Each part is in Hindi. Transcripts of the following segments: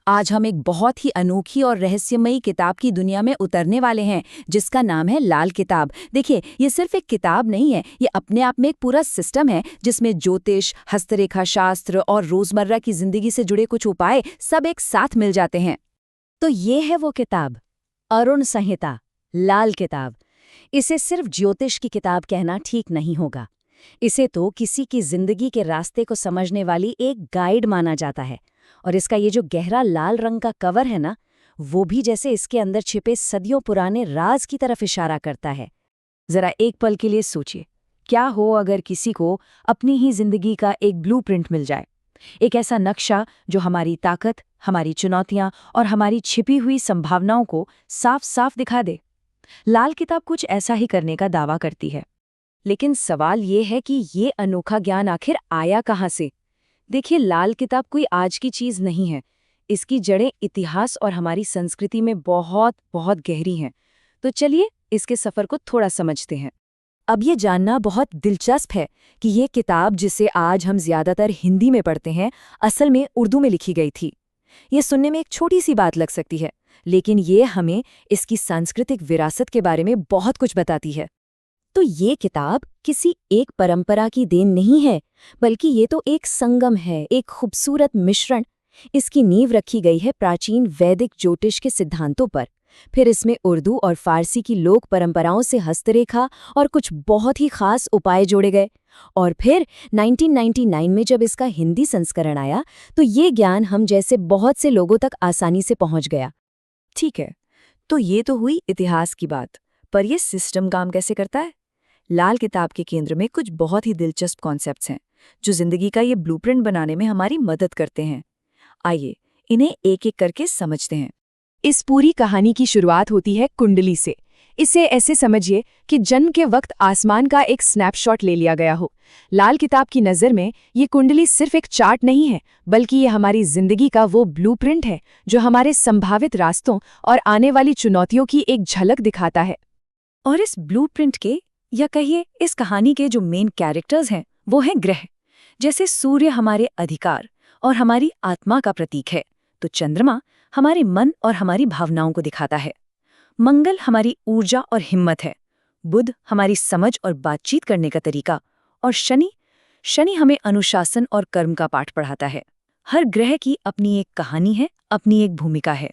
आज हम एक बहुत ही अनोखी और रहस्यमयी किताब की दुनिया में उतरने वाले हैं, जिसका नाम है लाल किताब। देखिए, ये सिर्फ एक किताब नहीं है, ये अपने आप में एक पूरा सिस्टम है जिसमें ज्योतिष, हस्तरेखा शास्त्र और रोजमर्रा की जिंदगी से जुड़े कुछ उपाय सब एक साथ मिल जाते हैं। तो ये है वो किताब, अरुण संहिता, लाल किताब। इसे सिर्फ ज्योतिष की किताब कहना ठीक नहीं होगा। इसे तो किसी की जिंदगी के रास्ते को समझने वाली एक गाइड माना जाता है। और इसका ये जो गहरा लाल रंग का कवर है ना, वो भी जैसे इसके अंदर छिपे सदियों पुराने राज की तरफ इशारा करता है। जरा एक पल के लिए सोचिए, क्या हो अगर किसी को अपनी ही जिंदगी का एक ब्लूप्रिंट मिल जाए, एक ऐसा नक्शा जो हमारी ताकत, हमारी चुनौतियां और हमारी छिपी हुई संभावनाओं को साफ साफ दिखा दे। लाल किताब कुछ ऐसा ही करने का दावा करती है। लेकिन सवाल ये है कि ये अनोखा ज्ञान आखिर आया कहाँ से? देखिए, लाल किताब कोई आज की चीज नहीं है। इसकी जड़ें इतिहास और हमारी संस्कृति में बहुत बहुत गहरी हैं। तो चलिए इसके सफर को थोड़ा समझते हैं। अब ये जानना बहुत दिलचस्प है कि ये किताब, जिसे आज हम ज्यादातर हिंदी में पढ़ते हैं, असल में उर्दू में लिखी गई थी। ये सुनने में एक छोटी सी बात लग सकती है, लेकिन ये हमें इसकी सांस्कृतिक विरासत के बारे में बहुत कुछ बताती है। तो ये किताब किसी एक परंपरा की देन नहीं है, बल्कि ये तो एक संगम है, एक खूबसूरत मिश्रण। इसकी नींव रखी गई है प्राचीन वैदिक ज्योतिष के सिद्धांतों पर। फिर इसमें उर्दू और फारसी की लोक परंपराओं से हस्तरेखा और कुछ बहुत ही खास उपाय जोड़े गए। और फिर 1999 में जब इसका हिंदी संस्करण आया, तो ये ज्ञान हम जैसे बहुत से लोगों तक आसानी से पहुंच गया। ठीक है, तो ये तो हुई इतिहास की बात, पर यह सिस्टम काम कैसे करता है? लाल किताब के केंद्र में कुछ बहुत ही दिलचस्प कॉन्सेप्ट्स हैं, जो जिंदगी का ये ब्लूप्रिंट बनाने में हमारी मदद करते हैं। आइए इन्हें एक एक करके समझते हैं। इस पूरी कहानी की शुरुआत होती है कुंडली से। इसे ऐसे समझिए कि जन्म के वक्त आसमान का एक स्नैपशॉट ले लिया गया हो। लाल किताब की नज़र में ये कुंडली सिर्फ एक चार्ट नहीं है, बल्कि ये हमारी जिंदगी का वो ब्लूप्रिंट है जो हमारे संभावित रास्तों और आने वाली चुनौतियों की एक झलक दिखाता है। और इस ब्लूप्रिंट के, या कहिए इस कहानी के जो मेन कैरेक्टर्स हैं, वो हैं ग्रह। जैसे सूर्य हमारे अधिकार और हमारी आत्मा का प्रतीक है, तो चंद्रमा हमारे मन और हमारी भावनाओं को दिखाता है। मंगल हमारी ऊर्जा और हिम्मत है। बुध हमारी समझ और बातचीत करने का तरीका। और शनि हमें अनुशासन और कर्म का पाठ पढ़ाता है। हर ग्रह की अपनी एक कहानी है, अपनी एक भूमिका है।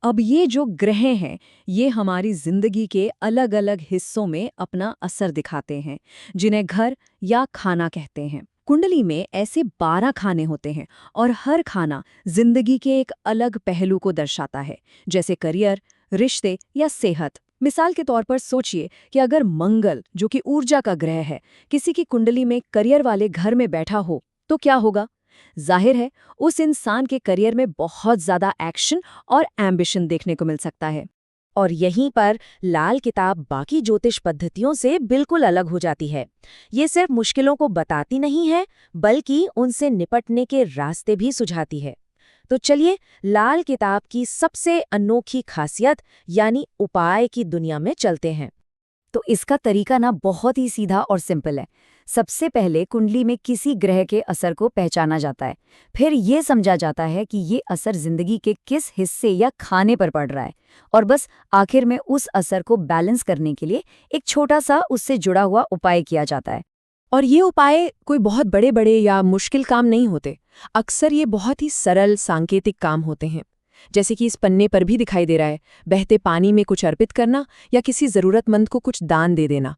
अब ये जो ग्रह हैं, ये हमारी जिंदगी के अलग अलग हिस्सों में अपना असर दिखाते हैं, जिन्हें घर या खाना कहते हैं। कुंडली में ऐसे 12 खाने होते हैं और हर खाना जिंदगी के एक अलग पहलू को दर्शाता है, जैसे करियर, रिश्ते या सेहत। मिसाल के तौर पर सोचिए कि अगर मंगल, जो कि ऊर्जा का ग्रह है, किसी की कुंडली में करियर वाले घर में बैठा हो, तो क्या होगा? जाहिर है, उस इंसान के करियर में बहुत ज्यादा एक्शन और एम्बिशन देखने को मिल सकता है। और यहीं पर लाल किताब बाकी ज्योतिष पद्धतियों से बिल्कुल अलग हो जाती है। ये सिर्फ मुश्किलों को बताती नहीं है, बल्कि उनसे निपटने के रास्ते भी सुझाती है। तो चलिए लाल किताब की सबसे अनोखी खासियत यानी उपाय की दुनिया में चलते हैं। तो इसका तरीका ना बहुत ही सीधा और सिंपल है। सबसे पहले कुंडली में किसी ग्रह के असर को पहचाना जाता है। फिर ये समझा जाता है कि ये असर जिंदगी के किस हिस्से या खाने पर पड़ रहा है। और बस आखिर में उस असर को बैलेंस करने के लिए एक छोटा सा उससे जुड़ा हुआ उपाय किया जाता है। और ये उपाय कोई बहुत बड़े बड़े या मुश्किल काम नहीं होते। अक्सर ये बहुत ही सरल सांकेतिक काम होते हैं, जैसे कि इस पन्ने पर भी दिखाई दे रहा है, बहते पानी में कुछ अर्पित करना या किसी जरूरतमंद को कुछ दान दे देना।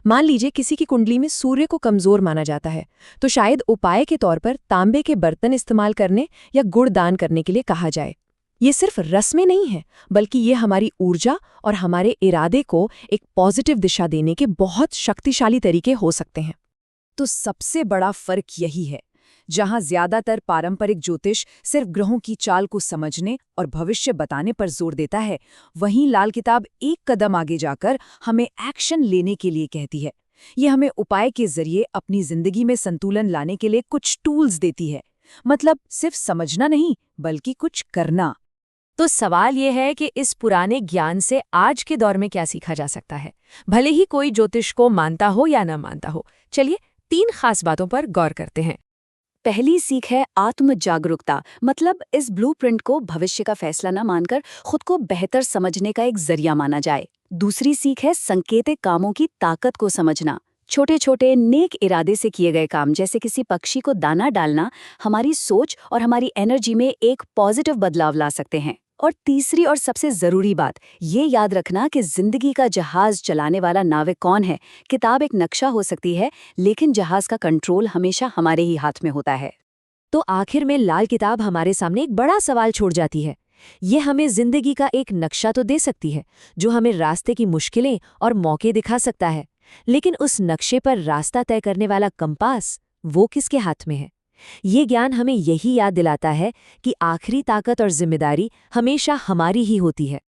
मान लीजिए किसी की कुंडली में सूर्य को कमजोर माना जाता है, तो शायद उपाय के तौर पर तांबे के बर्तन इस्तेमाल करने या गुड़ दान करने के लिए कहा जाए। ये सिर्फ रस्में नहीं है, बल्कि ये हमारी ऊर्जा और हमारे इरादे को एक पॉजिटिव दिशा देने के बहुत शक्तिशाली तरीके हो सकते हैं। तो सबसे बड़ा फर्क यही है, जहां ज्यादातर पारंपरिक ज्योतिष सिर्फ ग्रहों की चाल को समझने और भविष्य बताने पर जोर देता है, वहीं लाल किताब एक कदम आगे जाकर हमें एक्शन लेने के लिए कहती है। ये हमें उपाय के जरिए अपनी जिंदगी में संतुलन लाने के लिए कुछ टूल्स देती है। मतलब सिर्फ समझना नहीं, बल्कि कुछ करना। तो सवाल ये है कि इस पुराने ज्ञान से आज के दौर में क्या सीखा जा सकता है, भले ही कोई ज्योतिष को मानता हो या न मानता हो। चलिए 3 खास बातों पर गौर करते हैं। पहली सीख है आत्म जागरूकता, मतलब इस ब्लूप्रिंट को भविष्य का फैसला न मानकर खुद को बेहतर समझने का एक जरिया माना जाए। दूसरी सीख है संकेतिक कामों की ताकत को समझना। छोटे छोटे नेक इरादे से किए गए काम, जैसे किसी पक्षी को दाना डालना, हमारी सोच और हमारी एनर्जी में एक पॉजिटिव बदलाव ला सकते हैं। और तीसरी और सबसे जरूरी बात, ये याद रखना कि जिंदगी का जहाज चलाने वाला नाविक कौन है। किताब एक नक्शा हो सकती है, लेकिन जहाज का कंट्रोल हमेशा हमारे ही हाथ में होता है। तो आखिर में लाल किताब हमारे सामने एक बड़ा सवाल छोड़ जाती है। ये हमें जिंदगी का एक नक्शा तो दे सकती है, जो हमें रास्ते की मुश्किलें और मौके दिखा सकता है, लेकिन उस नक्शे पर रास्ता तय करने वाला कंपास, वो किसके हाथ में है? ये ज्ञान हमें यही याद दिलाता है कि आखिरी ताकत और जिम्मेदारी हमेशा हमारी ही होती है।